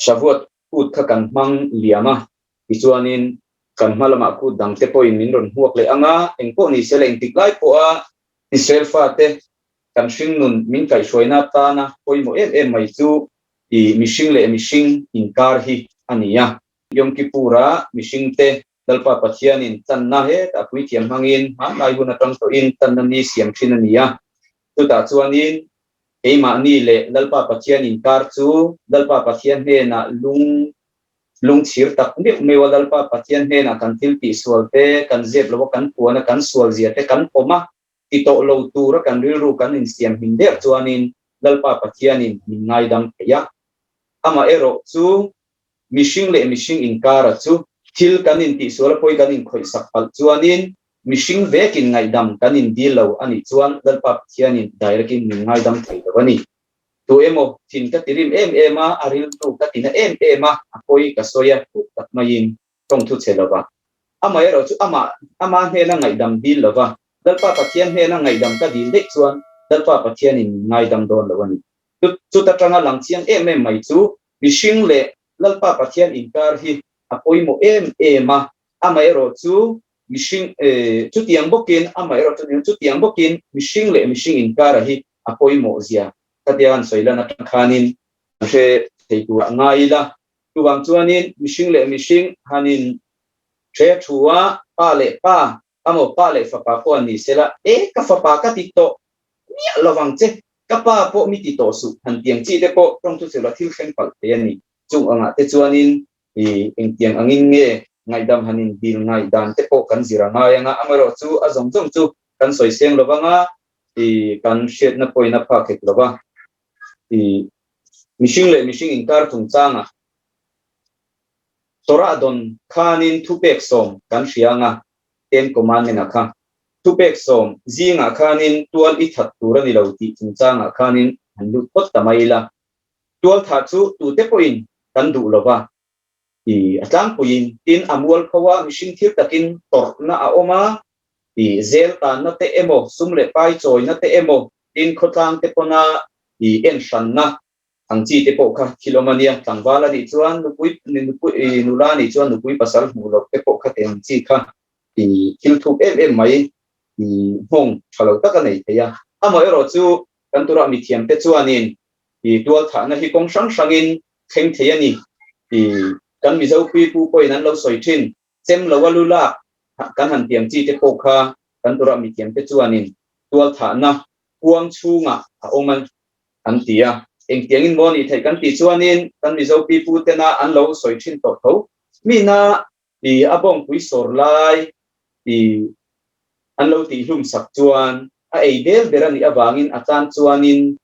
shavuat kut kha kan mang liama ichuanin kan malama ku dangte po in min ron huak le anga engpo ni seleng tiklai po a Israel fa te kan hring nun min kai hroina ta na poimo em mai chu i mihring le mihring inkar hi ania yom kipura mihring te dalpa pathian in channa he ta pui thiam hangin ha lai guna tang to in tanna ni siam thin ania tu ta chuanin eima ni le dalpa pathian inkar chu dalpa pathian he na lung chir tak ni mewa dalpa pathian he na kan thil pi sualte kan zep lo kan puana kan sual zia te kan poma ito lo tura kan rilru kan in siam hinde chuanin dalpa pathianin mingai dang ya ama ero chu mihring le mihring inkara chu thil kan in ti sual poi kan in khoi sak pal chuanin mihring vekin ngai dam kan in dilo ani chuan dalpa pathianin direct in mingai dam thei dawani tu emo thin ka tirim ema aril tu ka tina ema apoi ka soya tak main tong thu chelawa ama ero chu ama he na ngai dam dil lawa dalpa pathian he na ngai dam ka dil dek chuan dalpa pathian in ngai dam don lawani chu ta tanga lang chiang mai chu mihring le dalpa pathian inkar hi apoi mo ema ama ero chu mihring chu tiang bokin ama ero chu tiang bokin mihring le mihring inkar hi apoi mo zia katian soila na khanin she theitu ngaila tuwang chuanin mihring le mihring hanin che thuwa pa le pa amo pa le fa pa ko ani sela ka fa pa ka ti to ni lawang che ka pa po mi ti to su han tiang chi de po tong tu sela thil khen pal te ani chung anga te chuanin eng tiang angin nge ngai dam hanin bil ngai dan te po kan zira ngai anga amaro chu azong jong chu kan soi seng lawanga kan shet na poina pa khek lawa mihring le mihring inkar thung changa tora don khanin thupek som kan hrianga ten commandment akha thupek som zinga khanin tual I that turani lo ti thung changa khanin handu pot tamaila tual tha chu tu te poin kan du lova atlang puin tin amwal khawa mihring thir takin tor na a oma zel ta na te emo sumle pai choi na te emo tin khotang te pona en shan na ang chi te po kha kilomania tangwala ni chuan nupui nula ni chuan nupui pasal mulok te po kha te ang chi kha kil thup em mai hong thalo taka nei theya ama ero chu kan tura mi thiam te chuanin tual tha na hi kong sang sangin kheng theyani kan mi zo pi pu poi nan lo soi thin chem lo walula kan han tiang chi te po kha kan tura mi thiam te chuanin tual tha na kuang chunga a oman an tia eng tiang in moni thai kan ti chuanin kan mi zo pi pu te na an lo soi thin to tho mi na abong pui sor lai an lo ti hlum sak chuan a ei del berani awangin atan chuanin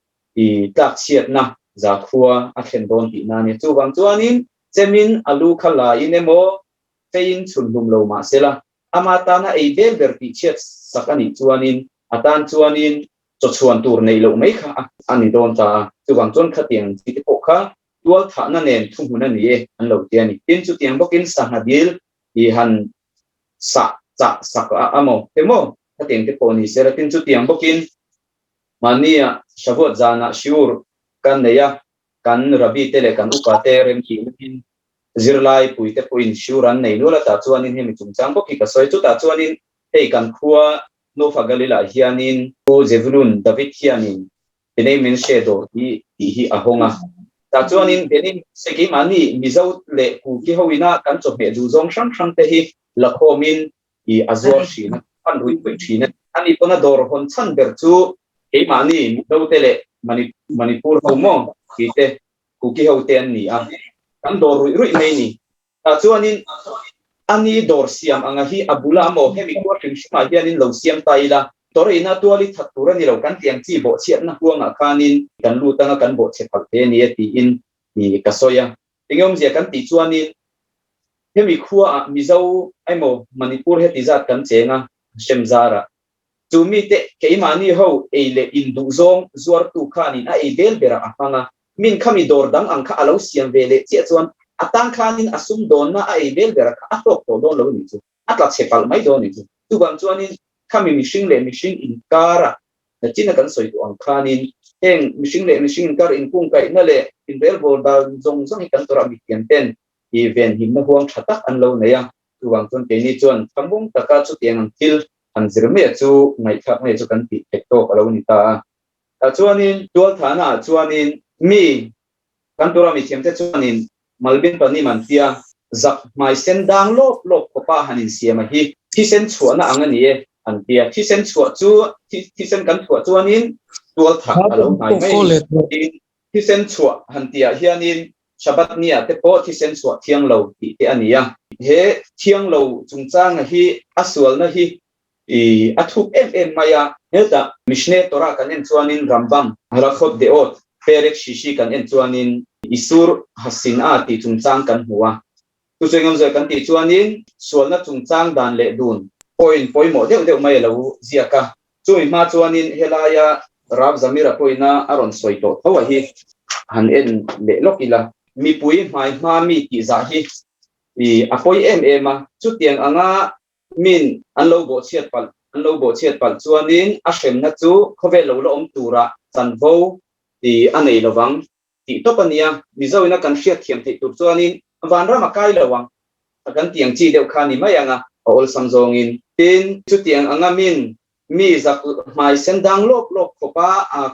tak siat na za khua a khen don ti na ne chuwang chuanin chemin alu khala inemo fein chunlum lo ma sela amata na ei del ber ti chet sakani chuanin atan chuanin cho chuan tur nei lo mai kha ani don ta chuwang chon khatiang ti te po kha tual tha na nen thum huna ni an lo ti ani tin chu tiang bokin sa hadil han sa cha sak amo temo khatiang te po ni sera tin chu tiang bokin mania shavot jana shiur kan neya kan rabi tele kan upa te rem ki in zirlai pui te poin shiuran nei nola ta chuanin hemi chungchang boki ka soi chu ta chuanin ei kan khua no fagalila hianin o zevulun david hianin benei men shedo hi ahonga ta chuanin benin seki mani mizo le ku ki hoina kan chop me du zong sang te hi lakhomin azor shina an rui pui thina ani pona dor hon chan ber chu ei mani do tele manipur homo kite ku ki hoten ni a kan dor rui nei ni ta chuanin ani dor siam anga hi abula mo hemi ko thing shma hianin lo siam taila torina tuali thatura ni lo kan tiang chi bo chiat na huanga khanin kan lu tanga kan bo che phal te ni ti in ni kasoya tingom je kan ti chuanin hemi khuwa mizo aimo manipur he tizat kan chenga shemzara chumi te keimani ho eile indu zong zuar tu khanin a ebel bera afanga min khami dor dang ang kha alo siam vele che chuan atang khanin asum don na a ebel bera kha atok to don lo ni chu atla chepal mai don ni chu tu bang chuanin khami mihring le mihring inkara na china kan soi tu ang khanin heng mishing kar in kung kai na le in bel bol da zong zong kan tora mi tian ten event him na huang thatak an lo na ya tuwang chon ke ni chon thambung taka chu tiang ang thil an zirme chu ngai thak ngai chu kan ti tekto alo ni ta chuanin tual thana chuanin mi kan tora mi thiam te chuanin malbin pani man tia zak mai sen dang lop kopa hanin siama hi thi sen chuana angani e an tia thi sen chua chu thi sen kan chua chuanin tual tha alo mai mai thi sen chua han tia hianin shabat nia te po thi sen chua thiang lo ti te ania he thiang lo chungchang hi aswal na hi athuk em maya heta mishne tora kan en chuanin rambam halakhot deot perek shishi kan en chuanin isur hasin a ti chungchang kan huwa tu chengam ze kan ti chuanin sualna chungchang dan le dun poimo deuh mai lo ziaka chui ma chuanin helaya rab zamira poina aron soito hawa hi han en le lokila mi pui mai ma mi ti za hi apoi ma chu tiang anga min an lo bo chiat pal chuanin a hrem na chu khove lo om tura chanvo ti anei lowang ti topania mizoina kan hriat thiam ti tur chuanin van rama kai lowang kan tiang chi deuh khani mayanga ol samzongin tin chu tiang anga min mi zak mai sendang lop khopa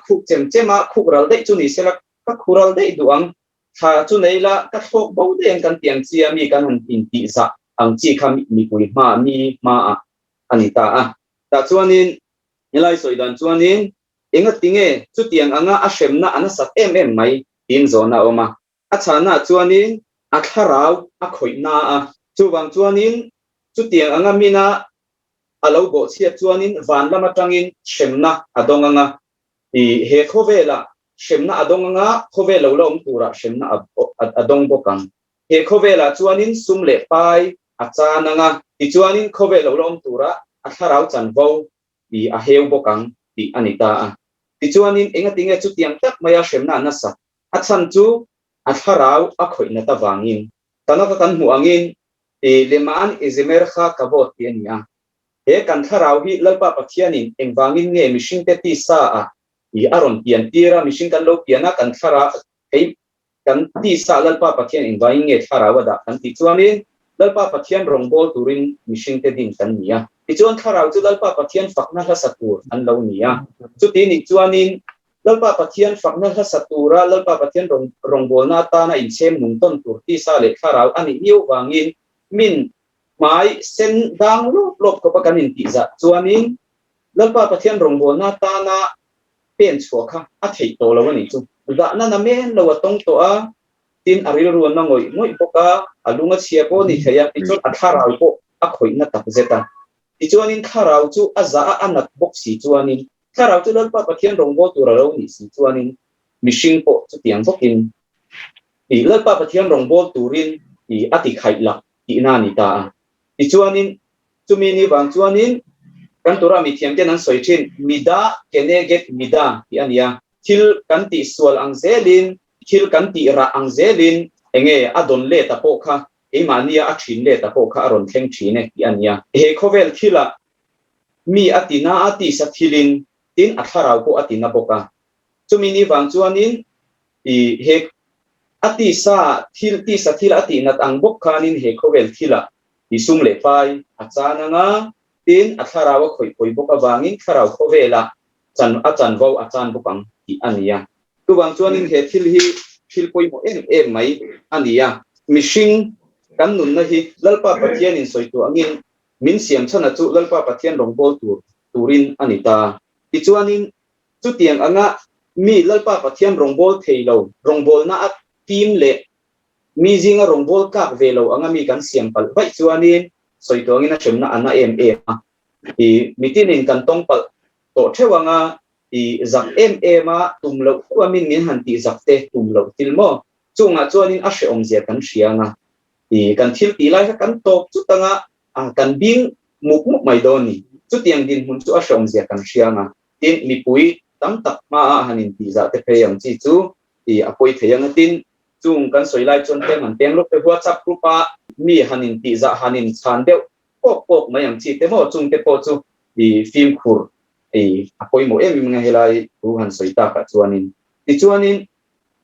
khuk chema khuk ral dei chu ni selak ka khural dei duang tha chu neila ka thok bo deng kan tiang chia mi kan han tin ti za ang chi kham mi pui ma mi ma anita ta chuanin helai soidan chuanin enga tinge chu tiang anga a hremna ana sak mai tin zona oma a chana chuanin a tharau a khoina chuwang chuanin chu tiang anga mina alo bo chia chuanin van lama tangin hremna adonganga he khovela hremna adonganga khovela lo om tura hremna adong bokang he khovela chuanin sumle pai achananga ti chuanin khovela lo om tura a tharau chanvo a heu bokang ti anita ti chuanin enga tinge chu tiang tak maya hremna na sa a chan chu a tharau a khoina ta wangin tanaka kan mu angin leman ezemer kha kabot ti ania he kan tharau hi lalpa pathianin engwangin nge mishing te ti sa aron pian tira mishing kan lo piana kan thara ei kan ti sa lalpa pathian engwangin nge tharawa da kan ti chuanin lalpa pathian rongbol turin mishing te din kan nia ti chuan tharau chu lalpa pathian fakna hla satur an lo nia chu ti ni chuanin lalpa pathian fakna hla satura lalpa pathian rongbol na ta na in chem nung ton tur ti sa le tharau ani niu wangin min mai sen dang lop ko pakanin ti za chuanin lalpa pathian rongbol na ta na pen chuakha a thei to lo ni chu za na men lo tong to a tin aril ruan na ngoi poka alunga chia po ni theya ti chu a tharau po a khoina tak zeta ti chuanin tharau chu a za a anak bok si chuanin tharau chu lalpa pathian rongbol tur lo ni si chuanin mishing po chu tiang bokin ti lalpa pathian rongbol turin ti ati khaila ti na ni ta ti chuanin chumi ni wang chuanin kan tura mi thiam ten an soichin mida keneget mida ti ania thil kan ti sual ang zelin thil kan ti ra ang zelin enge adon le ta po kha emania a thin le ta po kha aron thleng thine ti ania he khovel thila mi atina ati sathilin tin atharau po atina boka chumi ni wang chuanin he ati sa thil ti sathila ati nat ang bok khanin he khovel thila isum le pai achana nga tin atharawa khoi boka wangin tharau khovela chan vo achan bokang ti ania tu wang chuanin he thil hi thil poimo em mai ania mishing kan nun na hi lalpa pathian in soitu angin min siam chana chu lalpa pathian rongbol turin anita ti chuanin chu tiang anga mi lalpa pathian rongbol theilo rongbol na at team le mi jinga rongbol kak velo anga mi kan siam pal vai chuanin soitong ina chemna ana mitin in kan tong pal to thewanga zak ma tumlo min min han ti zakte tumlo tilmo chunga chuanin a hre om zia kan hrianga kan thil ti lai kan top chu tanga kan bing muk mai doni chu tiang din hun chu a hre om zia kan hrianga tin mi pui tam tak ma hanin ti za te pheyang chi chu apoi theyang tin chung kan soilai chon tem han tem lo pe WhatsApp group mi hanin ti za hanin chan deu pok mayang chi te mo chung te po chu film khur apoi mo em nga helai tu han soita ka chuanin ti chuanin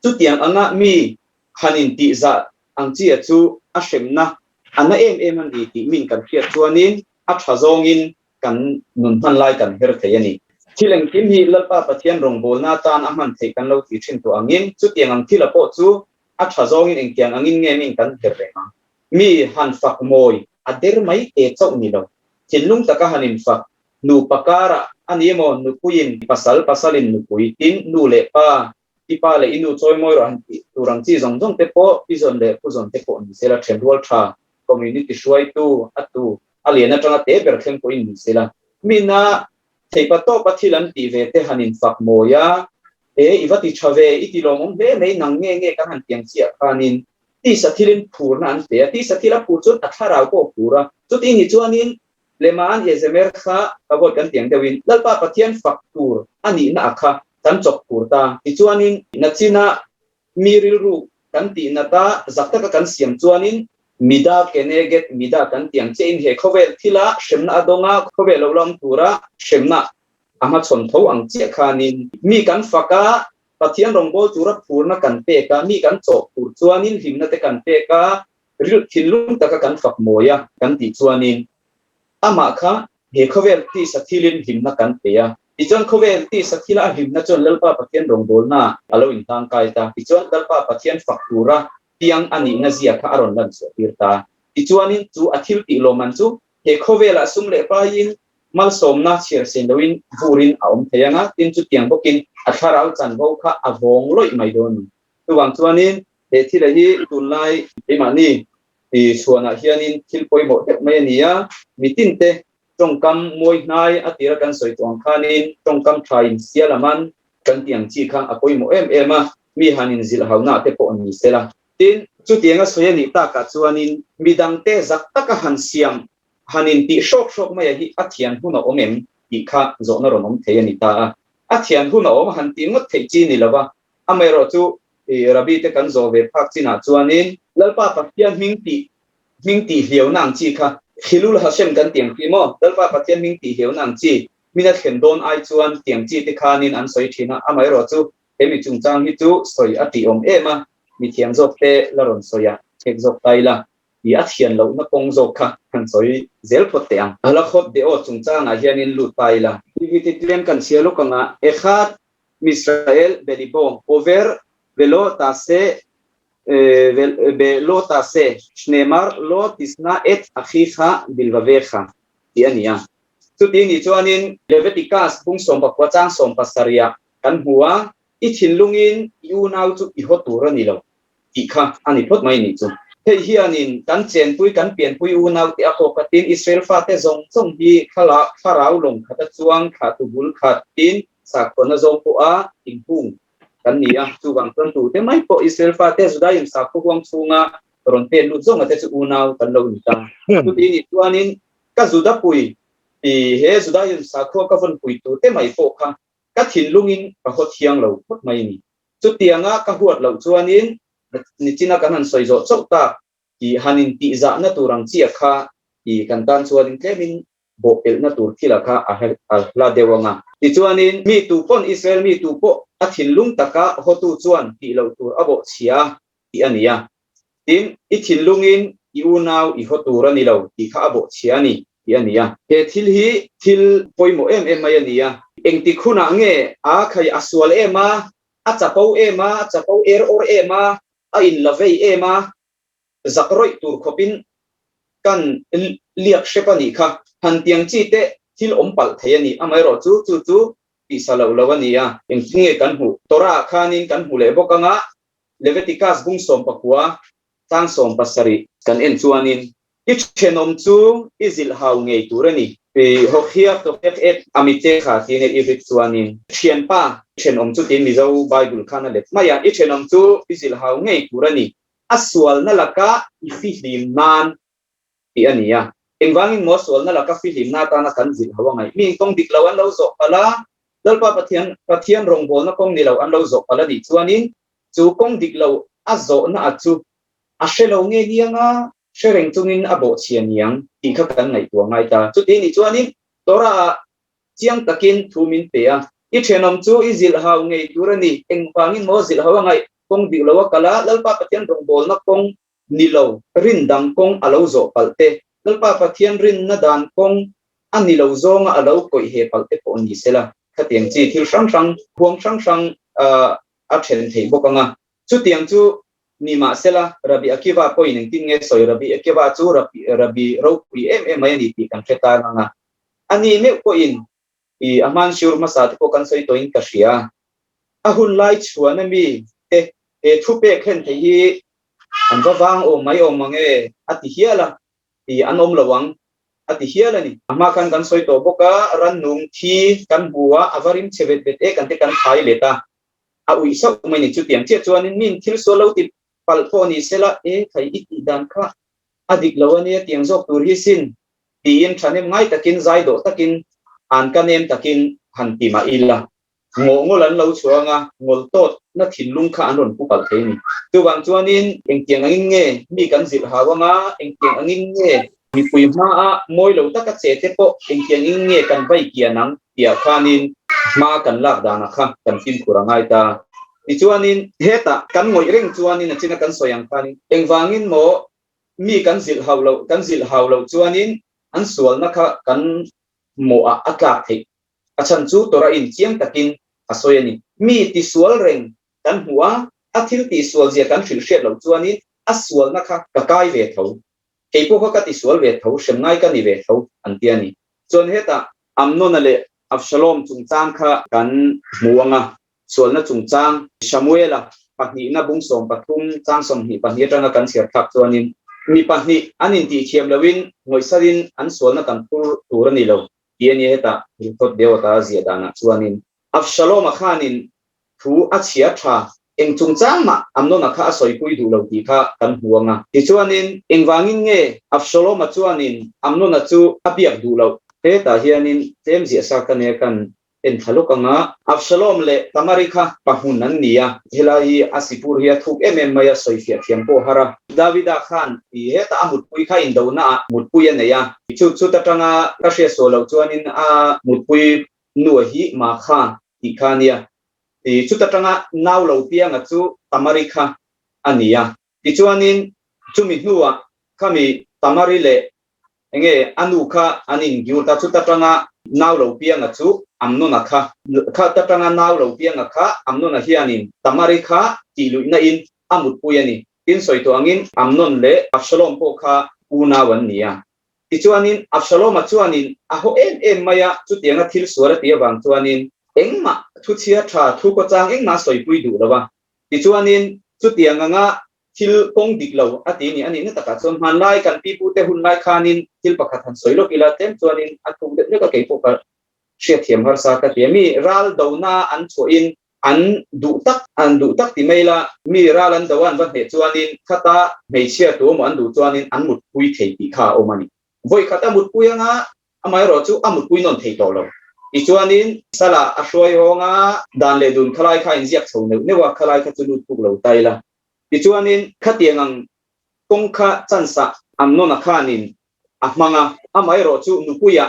chu tiang anga mi hanin ti za ang chi chu a shemna ana em an ti min kan khiat chuanin a thazongin kan nun man lai kan her theiani thileng kim hi lalpa pathian rong bolna tan aman thei kan lo ti thin to angin chu tiang ang thila po chu a thazongin engkyang angin nge min kan her rema mi han fak moi ader mai te chau ni lo thinlung taka hanin fak nu pakara ani mo nu puin pasalin nu puitin nu le pa ipa le inu choi moi ran turang chi jong jong te po pizon le puzon te po ni sela thendual tha community shuai tu atu aliena tanga te ber thleng ko in ni sela mina theipa to pathilan ti ve te hanin fak moya iwati thave iti lomong ve nei nang nge kan han tiang chia khanin ti sathilin phurna an te ti sathila phur chun atharau ko phura chu ti ni chuanin leman ezemer kha abot kan tiang dewin lalpa pathian faktur ani na akha kan chok purta ti chuanin nachina miril ru kan ti na ta zakta kan siam chuanin mida keneget mida kan tiang chein he khovel thila shemna adonga khovel lom tura shemna ama chon tho ang che khanin mi kan faka pathian rongbol tura purna kan pe ka mi kan chok pur chuanin himna te kan pe ka ril thilung taka kan fak moya kan ti chuanin ama kha he khovel ti sathilin himna kan pe ya ichon khovel ti sathila himna chon lalpa pathian rongbol na alo in tang kai ta ichon lalpa pathian faktura tiang ani na zia kha aron lan so tirta ichuanin chu athil ti loman chu he khovela sumle pa yin mal somna cher sendowin burin aum theyanga tin chu tiang bokin atharau chan bo kha avong loi mai don tuwang chuanin he thila hi tunlai emani ti suana hianin thilpoi mo tek mai ania mitin te tongkam moi nai atira kan soi tong khanin tongkam thain sialaman kan tiang chi khang apoi mo ema mi hanin zil hauna te po ni sela tin chu tianga soyani ta ka chuanin midang te zakta ka han siam hanin ti shok mai hi athian huna omem ti kha zo na ronom theyani ta athian huna om han ti ngot thei chi ni lawa amero chu rabi te kan zo ve phak china chuanin lalpa pathian ming ti hiau nang chi kha khilul hasem kan tiang pi mo lalpa pathian ming ti hiau nang chi mina khendon ai chuan tiang chi te khanin an soi thina amero chu emi chungchang hi chu soi ati om ema mi thiam zok te laron soya thek zok taila i athian lo na pong zok kha han soi zel phot te ang ala khot de o chungchang a hianin lut taila iviti tlem kan sialo kanga ekhat misrael belibo over velo ta se shnemar lo tisna et akhiha bilvavecha ti ania chu ti ni chuanin leviticus bung som pa chang som pasaria kan huwa i thinlungin iunau chu i hotura ni lo ti kha ani phot mai ni chu he hianin kan chen pui kan pian pui unau ti akho katin israel fa te zong zong hi khala kharau long khata chuang kha tu bul khatin sakona zong po a ingpung kan ni a chu wang ton tu te mai po israel fa te judaim sa ko wang chunga ron te lu zong ate chu unau kan lo ni ta tu ti ni chuanin ka juda pui ti he judaim sa ko ka von pui tu te mai po kha ka thinlungin ka hot hiang lo phot mai ni chu tianga ka huat lo chuanin ni china kan han soi zo chok ta ki hanin ti za na turang chi kha i kan tan chuanin tlemin bo el na tur thila kha a la dewanga ti chuanin mi tu pon israel mi tu po a thinlung taka hotu chuan ti lo tur abo chia ti ania tin i thinlungin i unau i hotura ni lo ti kha abo chia ni ti ania he thil hi thil poimo em mai ania engti khuna nge a khai aswal ema a chapau er or ema a in lavei ema zakroi tur khopin kan liak shepani kha han tiang chi te thil ompal theiani amai ro chu pi salo lawania engtinge kan hu tora khanin kan hu le bokanga leviticus bung som pakwa tang som pasari kan en chuanin i chenom chu izil hau ngei turani pe hokhia to et amite kha tine i rit chuanin thian pa chenom chu tin mizo bible khana le maya i chenom chu izil hau ngei turani aswal na laka i fi lim nan ti ania engwangin mo swal na laka fi lim na ta na kan zil hawangai mi tong dik lawan lo zo pala dalpa pathian rongbol na kong nilaw an lo zo pala ni chuanin chu kong dik lo azo na achu ashelo nge nianga shereng chungin abo chian yang ti kha kan ngai tua ngai ta chu ti ni chuanin tora chiang takin thumin pe a I thenom chu I zil haw ngei turani engwangin mo zil haw ngai kong dilawa kala lalpa pathian rong bol na kong nilo rin dang kong alo zo palte lalpa pathian rin na dan kong anilo zo nga alo koi he palte po ni sela khatiang chi thil sang sang huang sang sang a then thei bokanga chu tiang chu nima sela rabi akiva po in tin nge soi rabi akiva chu rabi ro pi em mai ni ti kan theta nga ani me ko in I aman sure masat ko kan soi toin kasia ahun lai chuan mi thupe khen thei hi an wawang o mai o mange ati hiala I anom lawang ati hiala ni ama kan soi to boka ran nung thi kan buwa avarim chevet bet e kan te kan thai leta a ui sa mai ni chu tiang che chuan min thil so lo ti pal pho ni sela e thai iti dan kha adik lawani tiang jok tur hi sin ti in thanem ngai takin zai do takin an kanem takin hanti ma illa ngolan lo chuanga ngol tot na thinlung kha anon pu pal thei ni tu wang chuanin engtiang angin nge mi kan zil hawanga engtiang angin nge mi pui ma a moi lo taka che te po engtiang angin nge kan vai kianang tia khanin ma kan lak dana kha kan tin kurangai ta ti chuanin heta kan ngoi reng chuanin achina kan soyang khanin engwangin mo mi kan zil hawlo chuanin an sual na kha kan mo a atlak thei achan chu tora in chiang takin asoyani mi ti sual reng kan huwa athil ti sual zia kan thil shet lo chuanin aswal na kha ka kai ve tho keipo ka ti sual ve tho shengai ka ni ve tho antiani chon heta amnon ale Absalom chungchang kha kan muanga sual na chungchang Samuela pahni na bungsom pathum changsom hi pahni tanga kan siar thak chuanin mi pahni anin ti khiam lawin ngoisarin an sual na kan turani lo tiani heta thot dewata ziadana chuanin Absalom khanin thu achia tha eng chungchang ma amnona kha soi pui du lo ti kha kan huanga ti chuanin engwangin nge Absalom chuanin amnona chu apiak du lo heta hianin tem zia sa kan kan en thalokanga Absalom le Tamarikha pahun an nia helai asipur hia thuk maya soifia thiampo hara Davida Khan I heta amut pui kha indona mut pui aneya chu tatanga ka she solo chuanin a mut pui nu hi ma kha ti khania ti chu tatanga naw lo pianga chu Tamarikha ania ti chuanin chumi nuwa khami Tamari le enge anuka anin gyurta chu tatanga naw lo pianga chu amnona kha tatanga naw lo pianga kha amnona hianin Tamarikha ti luina in amut puyani tin soito angin amnon le Absalom po kha una wan nia ti chuanin Absalom chuanin a ho em maya chu tianga thil suara tia wang chuanin engma thu chia tha thu ko chang engma soipui du lawa ti chuanin chu tianga nga thil kong diklo ati ni ani na taka chon man lai kan pi pu te hun lai khanin thil pakhat han soilo ila tem chuanin atung de ka ke po ka she thiam har sa ka tiami ral dona an choin an du tak ti maila mi ralan dawan va he chuanin khata meisia tu mo an du chuanin an mut pui thei ti kha omani voi khata mut pui anga amai ro chu amut pui non thei to lo I chuanin sala ashoi honga dan le dun khalai kha injiak chho ne wa khalai kha chu lut puk lo taila I chuanin khatiangang kongkha chansa amnona khanin ahmanga amai ro chu nupuya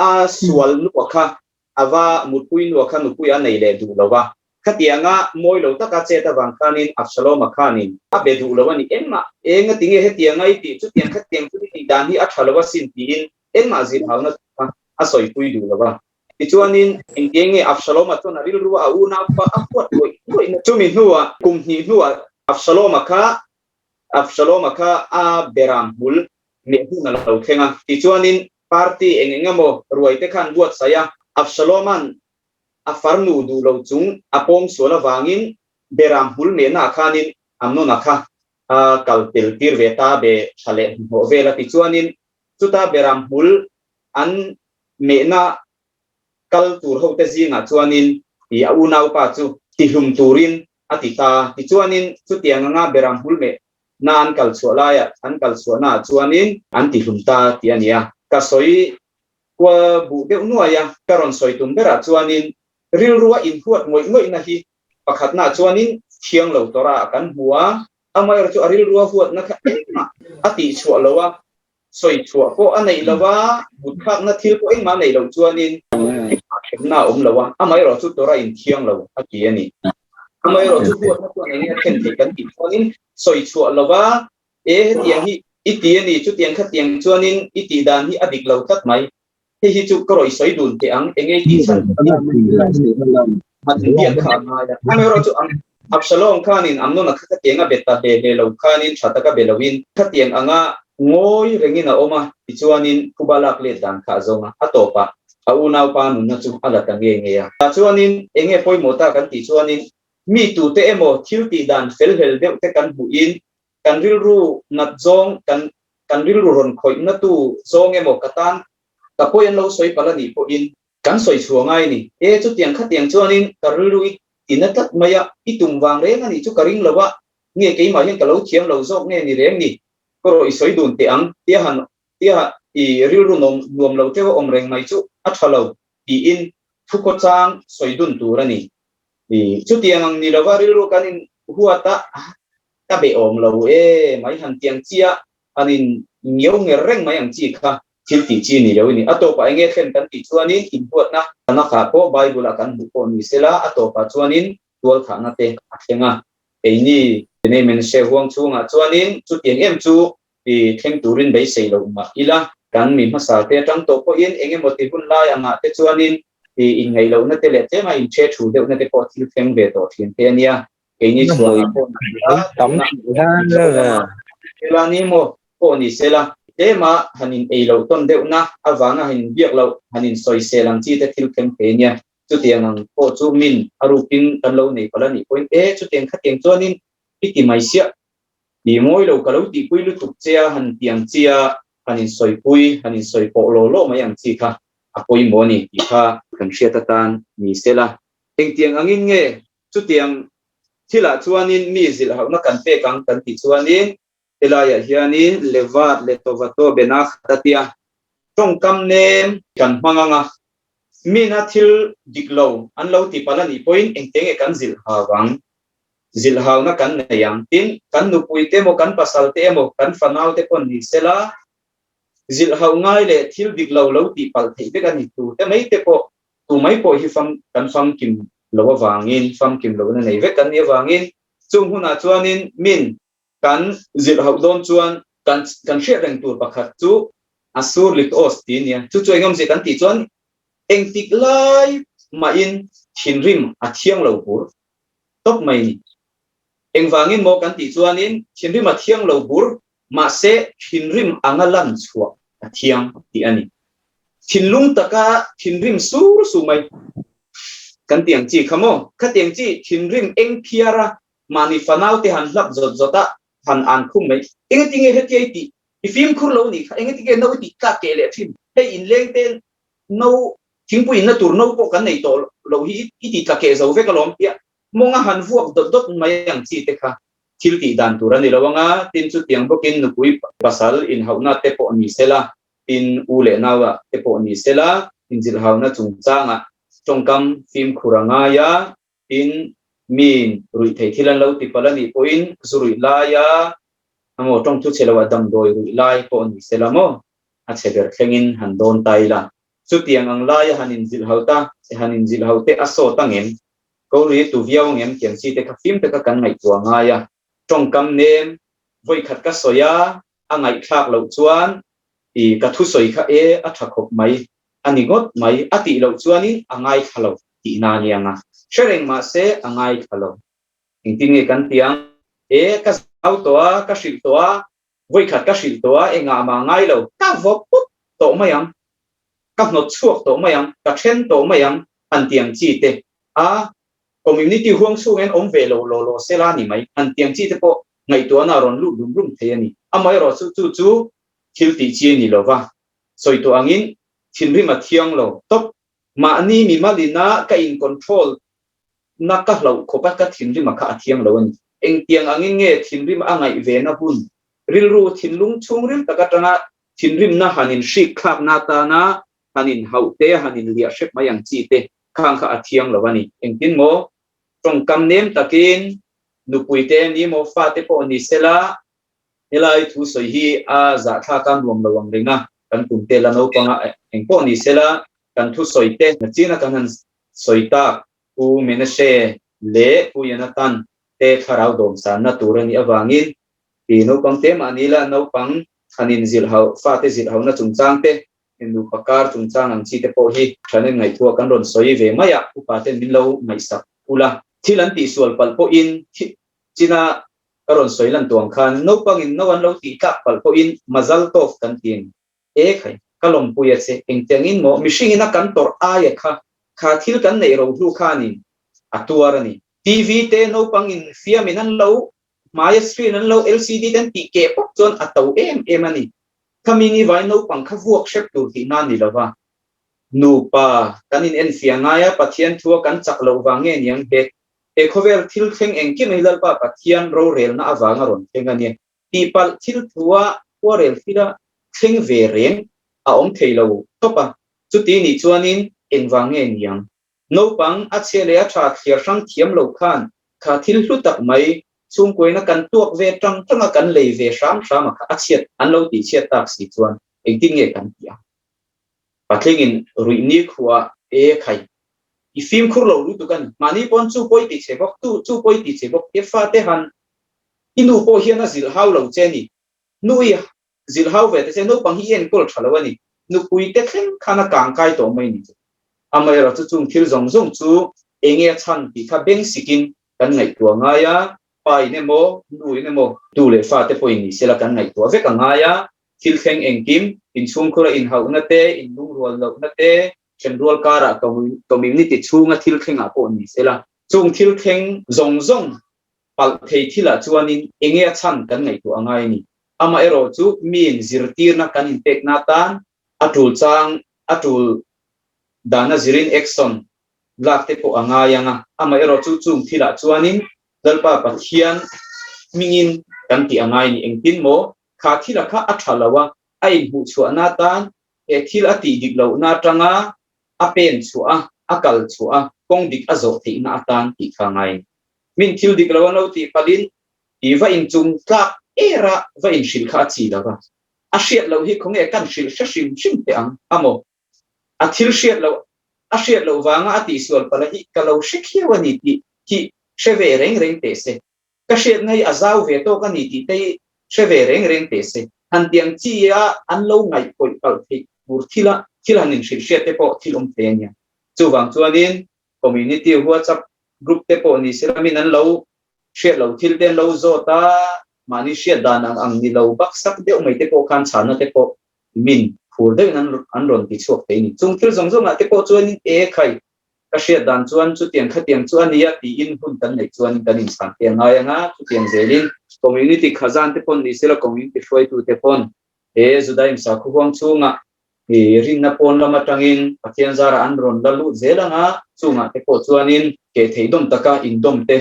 a sual nuakha awa mutpui nuakha nupuya nei le du lawa khatianga moi lo taka che ta wang khanin Absalom khanin a be du lawani emma enga tinge he tianga I ti chu tiang khatiang chu ti dan hi a thalawa sin ti in emma zi bhauna a soi pui du lawa I chuanin engenge Absalom chona ril ruwa una pa a kwat loi na chu mi nuwa kum hi nuwa Absalom kha a beram hul ne huna lo khenga ti chuanin party engengamo ruaite khan buat saya Absaloman a farnu du lo chung apom sola wangin beram hul me na khanin amnona kha a kalpil tir veta be chale ho vela ti chuanin chuta beram hul an me na kal tur ho te zinga chuanin I aunau pa chu ti hlum turin atita ti chuanin chu tianga beram hul me na an kal chualaya an kal chuana chuanin an ti hlumta ti ania ka soi kwa bu de nuaya karon soi tum bera chuanin ril ruwa in huat ngoi na hi pakhat na chuanin thiang lo tora kan huwa amai ro chu aril ruwa huat na kha ati chua lowa soi chua ko anei lawa but khak na thil ko engma nei lo chuanin na lawa amai ro chu tora in thiang lo aki ani amai ro chu tu tu ani khen thei kan ti phonin soi chu lawa e tiang hi iti ani chu tiang kha tiang chuanin iti dan hi adik lo tat mai hi chu ko roi soi dun te ang engei ti than man tiang kha ma ya amai ro chu Absalom khanin amno na kha tianga beta he lo khanin thataka belawin kha tiang anga ngoi rengina oma tichuanin kubalak le dan kha zonga atopa aunau pa nun na chu ala tange nge ya chuanin enge poi mota kan ti chuanin mi tu te emo thil ti dan fel hel de te kan bu in kan ril ru nat zong kan ril ru ron khoi na tu zong emo katan ka poi an lo soi pala ni po in kan soi chuangai ni e chu tiang kha tiang chuanin ka ril ru inatat maya itum wang reng ani chu karing lawa nge ke ma yen ka lo thiam lo zok nge ni reng ni ko roi soi dun te ang tia i ril ru nom nuam lo te om reng mai chu athalo i in thu ko chang soi dun tu rani i chu tiang ang ni lawa ril ru kanin huata ta be om lo e mai han tiang chia anin ngiau nge reng mai ang chi kha thil ti chi ni lo ni atopa enge khen kan ti chuanin in huat na ana kha ko bible akan bu ko ni sela atopa chuanin tual kha na te athenga eini ne men se huang chunga chuanin chu tiang em chu ti theng turin bei sei lo ma ila kan mi ma sa te tang to ko in enge moti hun la anga te chuanin ti in ngai lo na te le te ma in che thu de na te ko thil theng ve to thin te nia eini chuan ko na tấm ra là ela ni mo ko ni sela tema hanin eilo ton deu na awanga hin biak lo hanin soi selang chi te thil kem pe nia chu tiang ang ko chu min arupin kan lo nei pala ni point e chu tiang kha tiang chuanin piti mai sia di moi lo ka lo ti pui lu tuk chia han tiang chia hanin soi pui hanin soi po lo mai ang chi kha apoi mo ni ti kha kan sia ta tan ni sela eng tiang angin nge chu tiang thila chuanin mi zil ha na kan pe kang kan ti chuanin elaya hiani levat letovato benakh tatia tong kam nem kan manganga mina thil diklo anlo ti palani point engtenge kan zil hawang zil haw na kan nayang tin kan nupui te mo kan pasal te mo kan fanau te pon ni sela zil haw ngai le thil diklo lo ti pal thei be kan ni tu te mai te po tu mai po hi fam kan fam kim lo wangin fam kim lo na nei ve kan ni wangin chung huna chuanin min kan zil haw don chuan kan hria reng tur pakhat chu asur lik ostin ya chu engom se kan ti chuan eng tik lai ma in thinrim athiang lo bur top mai ni eng wangin mo kan ti chuanin thinrim athiang lo bur ma se thinrim angalan chua athiang ti ani thinlung taka thinrim sur su mai kan tiang chi khamo kha tiang chi thinrim eng phiara mani fanau te han lap zot zota han an khum mai engeti nge heti ti ifim khur lo ni engeti ke no ti ka ke le phim he in leng ten no thingpui na tur no ko kan nei to lo hi ti ka ke zo ve ka lom pia monga han vuak dot dot mai ang chi te kha thil ti dan tur ani lawanga tin chu tiang bokin nu pui pasal in hauna te po ni sela in ule nawa te po ni sela in jil hauna chung changa tongkam phim khuranga ya in min rui thei thilan lo ti palani point zurui la ya amo tong thu chelawa dam doi rui lai po ni selamo a cheber thlengin han don taila chu tiang ang la ya hanin zil hauta hanin zil haute aso tangem ko ri tu viaw ngem kiam chi te ka phim te ka kan ngai tua nga ya tongkam nem voi khat ka soya angai thak lo chuan i ka thu soi kha e a thakop mai ani got mai ati lo chuanin angai khalo ti na nianga shereng ma se angai khalo ingtinge kan tiang e ka auto ka shil toa voi khat ka shil toa enga ma ngai lo ka vop to mayam ka not chuak to mayam ka then to mayam an tiang chi te a community huang su ngen om ve lo sela ni mai an tiang chi te po ngai to na ron lu dum the ni amai ro chu thil ti chi ni lo wa soi to angin thinri ma thiang lo top ma ni mi malina ka in control na ka lo khopa ka thinri ma kha thiang lo ni eng tiang angin nge thinri ma angai ve na hun rilru thinlung chungrim takatanga thinrim na hanin shik khak na ta na hanin haute hanin lia shep mayang chi te khang kha athiang lo wani eng tin mo tong kam nem takin nupuite ni mo fa te po ni sela elai thu soi hi a za tha kan lom lo wang renga kan tum te la no panga eng po ni sela kan thu soite na china kan han soita u menase le u yanatan te tharau dom san na turani awangin ti no pang te manila no pang hanin zilhau fa te zilhau na chungchang te enu pakar chungchang ang chi te po hi thanen ngai thua kan ron soi ve maya upa te min lo mai sak ula thilan ti sual pal po in china karon soilan tuang khan no pangin no an lo ti tak pal po in mazal tof kan tin e khai kalom puya se engtengin mo mishing ina kan tor aya kha thil kan nei ro hlu khani atuarani tv te no pangin fiam in an lo maya screen an lo lcd ten ti ke pok chon atau em ani kamini vai no pang kha vuak shep tur ti na ni lawa nu pa kanin en fiangaya pathian thua kan chak lo wange niang he e khover thil theng engki nei lal pa pathian ro rel na awanga ron thengani people thil thua warel thila theng ve reng a om theilo topa chuti ni chuanin en wange niang no pang a chele a tha thiar sang thiam lo khan kha thil hlu tak mai chung koina kan tuak ve tang tanga kan lei ve sham sham kha achiat an lo ti chiat tak si chuan engtin nge kan tia patlingin ruini khuwa e khai i film khur lo lu tu kan mani pon chu poi ti chebok tu chu poi ti chebok e fa te han inu po hian a zil hau lo cheni nui zil hau ve te se no pang hi en kol thalawani nu pui te thleng khana kang kai to mai ni amai ra chu chung thil zong zong chu enge chan ti kha beng sikin kan ngai tua nga ya pai ne mo nui ne mo tu le fa te poi ni sela kan ngai tua ve ka nga ya thil thleng engkim in chung khura in hau na te in lung rual lo na te central kara community chunga thil thleng a po ni sela chung thil thleng zong zong pal thei thila chuanin enge chan kan ngai tua ngai ni ama ero chu min zirtir na kan impact na tan atul chang atul dana zirin action lakte po anga yanga ama ero chu chung thila chuanin dalpa pathian mingin kan ti angai ni engtin mo kha thila kha athalawa ai hu chuana tan e thil ati diklo na tanga apen chua akal chua kong dik azo thi na tan ti khangai min thil diklo no ti palin iwa in chung tlak era va in shil kha chi lawa a shiat lo hi khong e kan shil shim shim te ang amo a thil shiat lo wanga ati sual palahi kalau shikhiwani ti ki sheve reng te se ka shiat ngai azau ve to ka ni ti te sheve reng te se han tiang chi ya an lo ngai poi pal thi bur thila nin shil shiat te po thilom te nya chuwang chuanin community whatsapp group te po ni siramin an lo shiat lo thil ten lo zota mani shiat dan ang ni lo bak sak de mai te po khan chana te po min phur de an ron ti chok te ni chung thil zong zong a te po chuanin e khai ka shiat dan chuan chu tiang kha tiang chuan ya ti in hun kan nei chuan kan in sang te nga ya nga chu tiang zelin community khazan te pon ni sela community shoi tu te pon e judaim sa khu wang chunga e rin na pon lama tangin pathian zara an ron lalu zelanga chunga te po chuanin ke theidom taka indom te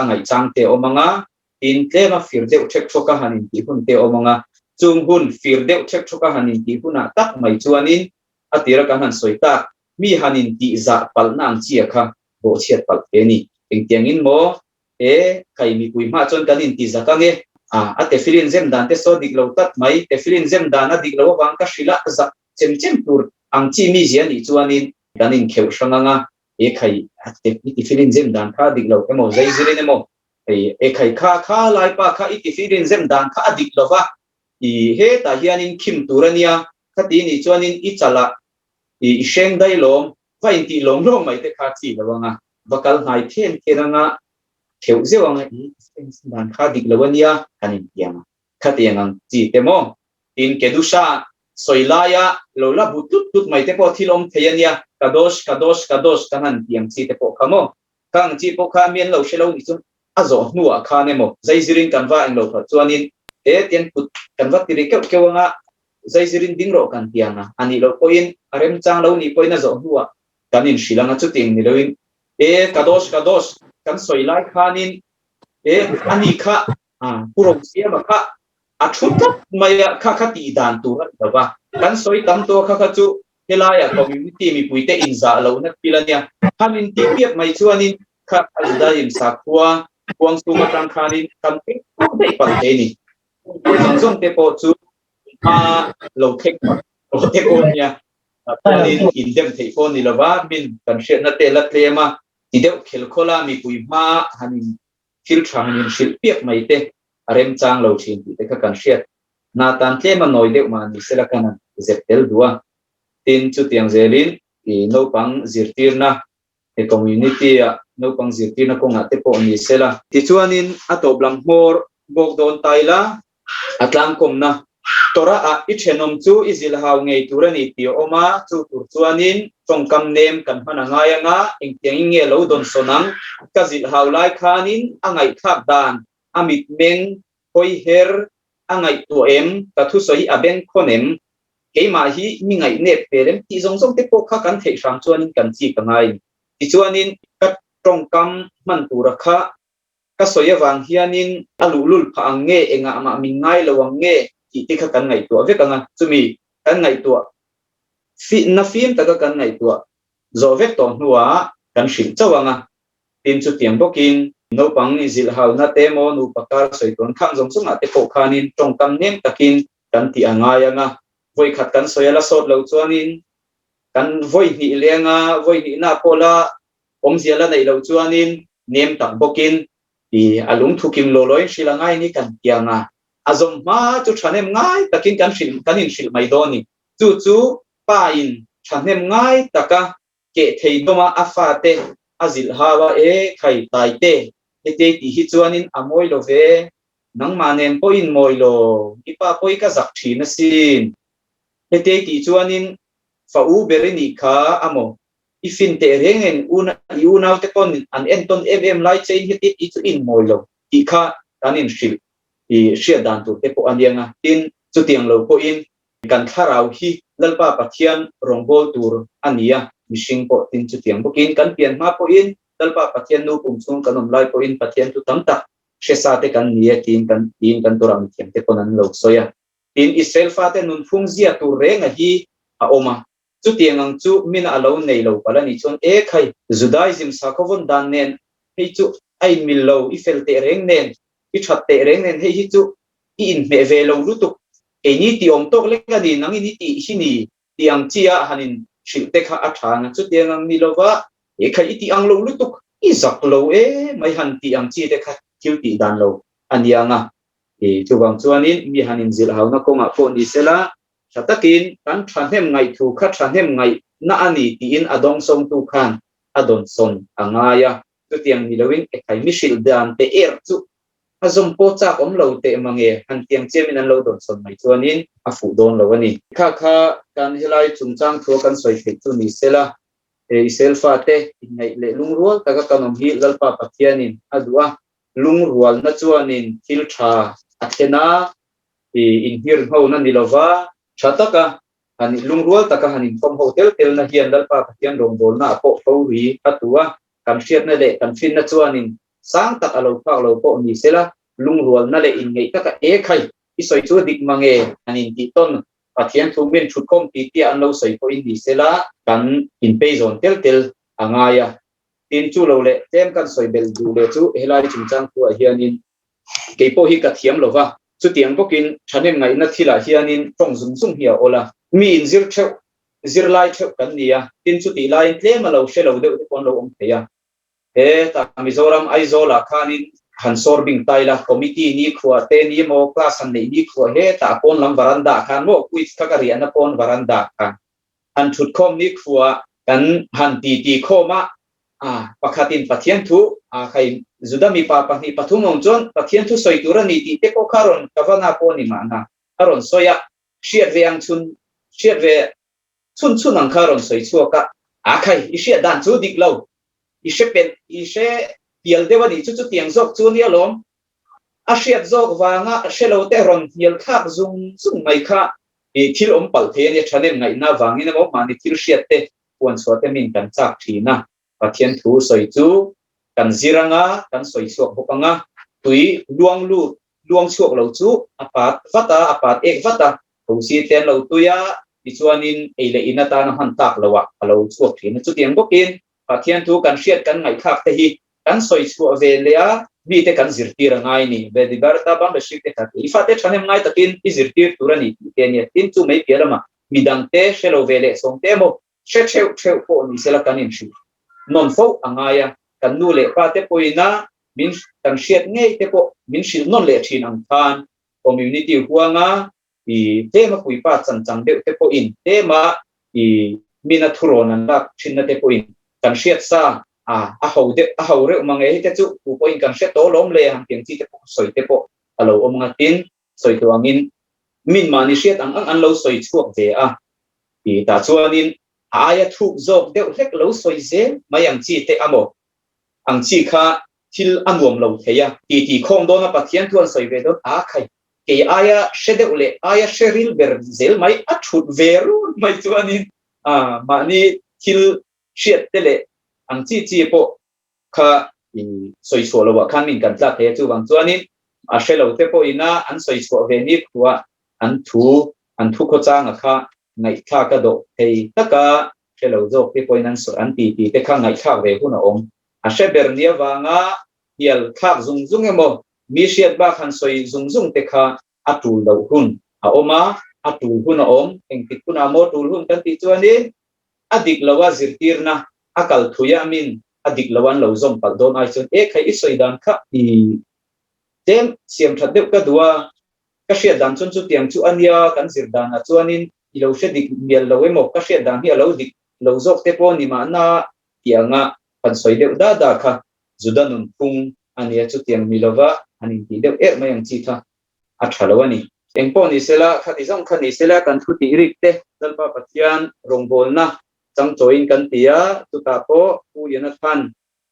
angai chang te omanga in tlema firde uthek thoka hanin ti hun te omanga chung hun firde uthek thoka hanin ti huna tak mai chuanin atira kan han soita mi hanin ti za palnang chia kha bo chiat pal te ni engtiangin mo e kai mi pui ma chon kanin ti za ka nge a te filin zem dan te so dik lo tat mai te filin zem dan a dik lo wang ka shila za chem tur ang chi mi zia ni chuanin danin kheu sanganga e khai te filin zem dan kha dik lo ke mo zai zire ne mo e khai kha lai pa kha ti filin zem dan kha dik lo wa i he ta hianin khim turania khati ni chuanin I chala I sheng dai lom va in ti lom mai te kha chi lo wanga bakal ngai then keranga kheu zewanga I dan kha dik lawania kanin tiang khatiang chi te mo in kedusha soilaya lola butut mai te po thilom theyania kadosh kanan tiang chi te po khamo kang chi po kha mien lo shelo ni chun azo nuwa kha ne mo zaizirin kanwa ang lo pha chuanin e tian put kanwa tiri kewanga zaizirin dingro kan tianga ani lo poin arem chang lo ni poina zo nuwa kanin shilanga chuting ni loin e kadosh kan soilai khanin e ani kha purong sia ma kha athut maya kha ti dan tu ba kan soi tam to kha chu helaya community mi puite inza lo na pilania hamin ti piat mai chuanin kha aldaim sakwa kuang su matang khanin kam pe dei pal te ni zong te po chu lo thek o te ko nya chuanin indem thei pon ni lova min kan hriat na te la tlema ti deuh khel khola mi puima hanin thil thang hanin hrilh piak mai te arem chang lo thin ti te kha kan hriat na tan tlema noi deuh ma ni sela kana zeptel duwa tin chu tiang zelin i no pang zirtirna e community a no pang zirtirna ko nga te po ni sela ti chuanin atop lam mor bok don taila atlang komna tora a ichenom chu izil haw ngei turani ti oma chu tur chuanin tongkam nem kan hana ngaya nga engtiang nge lo don sonang kazil haw lai khanin angai khak dan amit meng hoi her angai tu em ka thu soi abeng khonem keima hi mi ngai ne perem ti zong zong te po kha kan thei sang chuanin kan chi ka ngai ti chuanin ka tongkam man tura kha ka soya wang hianin alulul pha ange enga ma mingai lawang nge ti ti kha kan ngai to ve kanga chumi kan ngai to fi na film ta kan ngai to zo ve to nuwa kan shil chawanga tin chu tiang bokin no pang ni zil haw na te mo nu pakar soi ton khang jong sunga te po khanin tongkam nem takin kan ti angaya nga voi khat kan soya la sot lo chuanin kan voi ni lenga voi ni na pola om ziala nei lo chuanin nem tak bokin i alung thukim lo loi shilangai ni kan tianga azom ma chu thanem ngai takin kanin shil mai doni chu pa in thanem ngai taka ke thei doma afate azil hawa e khai tai te ete ti hi chuanin amoi lo ve nang manen po in moi lo ipa poi ka zak thina sin ete ti chuanin fa u berini kha amo ifin te rengen una te kon an enton mm lai chain hit it chu in moi lo ti kha kanin shil i shia dan tu te po anianga tin chu tiang lo po in kan tharau hi lalpa pathian rongbol tur ania mishing po tin chu tiang bokin kan pian ma po in lalpa pathian nu pum chung kanom lai po in pathian tu tamta shesa te kan nia tin kan turam thiam te ponan lo soya tin israel fa te nun phung zia tu renga hi a oma chu tiangang chu min alo nei lo pala ni chon e khai judaism sakhovon dan nen hei chu ai mil lo I fel te reng nen I that te reng nen hei hi chu I in me ve lo lutu e ni ti om tok le ka ni nang ni ti hini tiang chia hanin shil te kha athang chu tiangang ni lova e khai ti ang lo lutu I zak lo e mai han ti ang chi te kha thil ti dan lo anianga e chu wang chuanin mi hanin zil hauna ko nga ko ni sela chatakin kan thanem ngai thu kha thanem ngai na ani ti in adong song tu khan adon son angaya tu tiang ni lowin e khai mi shil dan te chu azom po cha om lo te mange han tiang chemin an lo don son mai chuanin a fu don lo ani kha kan hilai chungchang tho kan soi thei tu ni sela e selfa te ngai le lungrual taka kanom hi lalpa pathianin adua lungrual na chuanin thil tha athena in hir ho na nilova chataka ani lungrual taka hanin pom hotel tel na hian lalpa pathian rong bol na po pori atua kan hriat na le kan fin na chuanin sang tak alo phak lo po ni sela lungrual na le in ngei taka e khai I soi chu dik mange anin ti ton pathian thu men thut kom ti ti an lo soi po in ni sela kan in pe zon tel angaya tin chu lo le tem kan soi bel du le chu helai chungchang tu a hianin ke po hi ka thiam lova chu tiang bokin thanem ngai na thila hianin tong zum hi ola mi in zir lai theu kan nia tin chu ti lai tlem lo shelo de kon lo om theya e ta mizoram aizola khanin han sorbing taila committee ni khwa te ni mo class an nei ni khwa he ta pon lam varanda khan mo quiz thakari an pon varanda khan han thut khom ni khwa kan han ti khoma pakhatin pathian thu khai zudami pa pahni pathumong chon pathian thu soitura ni ti te ko kharon kavana poni mana aron soya shiat ve ang chun ang kharon soi chuaka khai isia dan chu dik lo ise pial dewani chu tiang zok chu ni alom asiat zok wanga shelo te ron hial khak zung mai kha e thil om pal the ni thanem ngai na wangi na mo mani thil shiat te pon so te min kan chak thina pathian thu soi chu kan ziranga kan soi chuak bokanga tui luang chuak lo chu apat ek vata khosi ten lo tuya ichuanin eile inata na han tak lawa alo chuak thina chu tiang bokin pathian thu kan shiat kan ngai khak te hi kan soi chuak ve lea mi te kan zirtir ngai ni be di barta bang be shik te ka ifate thanem ngai takin i zirtir turani te ni tin chu mai pialama midang te shelo vele song te mo she cheu po ni sela kanin shi non fo angaya kan nu le pa te poina min kan shiat ngei te po min shil non le thin ang than community huanga i tema pui pa chang de te po in tema i mina thuron an lak thinna te po in kan shiat sa a ho re mangai te chu pu po in kan shiat to lom le hang tiang chi te po soi te po alo omanga tin soi to angin min mani shiat ang lo soi chuak ve a i ta chuanin aya thuk zok deuh hlek lo soi ze mayang chi te amo ang chi kha thil anuam lo theya ti khong do na pathian thuan soi ve do a khai ke aya shede ule aya sheril ber zel mai a thut veru mai chuanin mani thil shiat tele ang chi po kha i soi so lo wa khan min kan tla the chu wang chuanin a shelo te po ina an soi so ve ni khuwa an thu kho chang a kha ngai kha ka do thei taka shelo zo te po inan so an ti te kha ngai kha ve hu na om a sheber nia wanga hial khak zung emo mi shiat ba khan soi zung te kha atul lo hun a oma atul hun a om engtik kuna mo tul hun kan ti chuani adik lawa zirtirna akal thuya min adik lawan lo zom pal don ai chun e khai isoi dan kha i tem siam that deuh ka duwa ka shiat dan chun chu tiang chu ania kan zir dan a chuanin i lo she dik mial lo emo ka shiat dan hi lo dik lo zok te po ni ma na tianga pan soi deuh da kha zudanun pung ania chu tiang milova ani ti deuh e mayang chi tha a thalawani engpo ni sela khati jong khani sela kan thu ti rik te dalpa pathian rongbol na chang join kan tia tu ta po u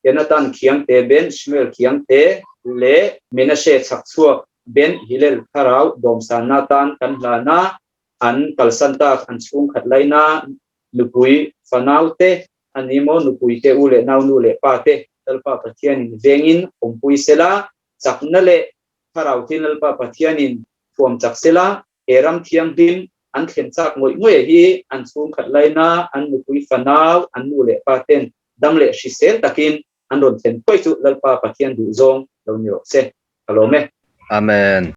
yanatan khiang te ben shmel khiang te le menashe chakchua ben hilel tharau domsan natan kan lana an kalsanta an chung khatlaina lupui fanaute animo nupui te ule nau nu le pa te dalpa pathian vengin ompui sela chakna le tharau tinal pa pathianin thuam chaksela eram thiang din an khen chak ngoi hi an chung khatlaina an nupui fanau an nu le pa ten damle shisel takin an ron ten poi chu lalpa pathian du zong lo nyo se kalome Amen.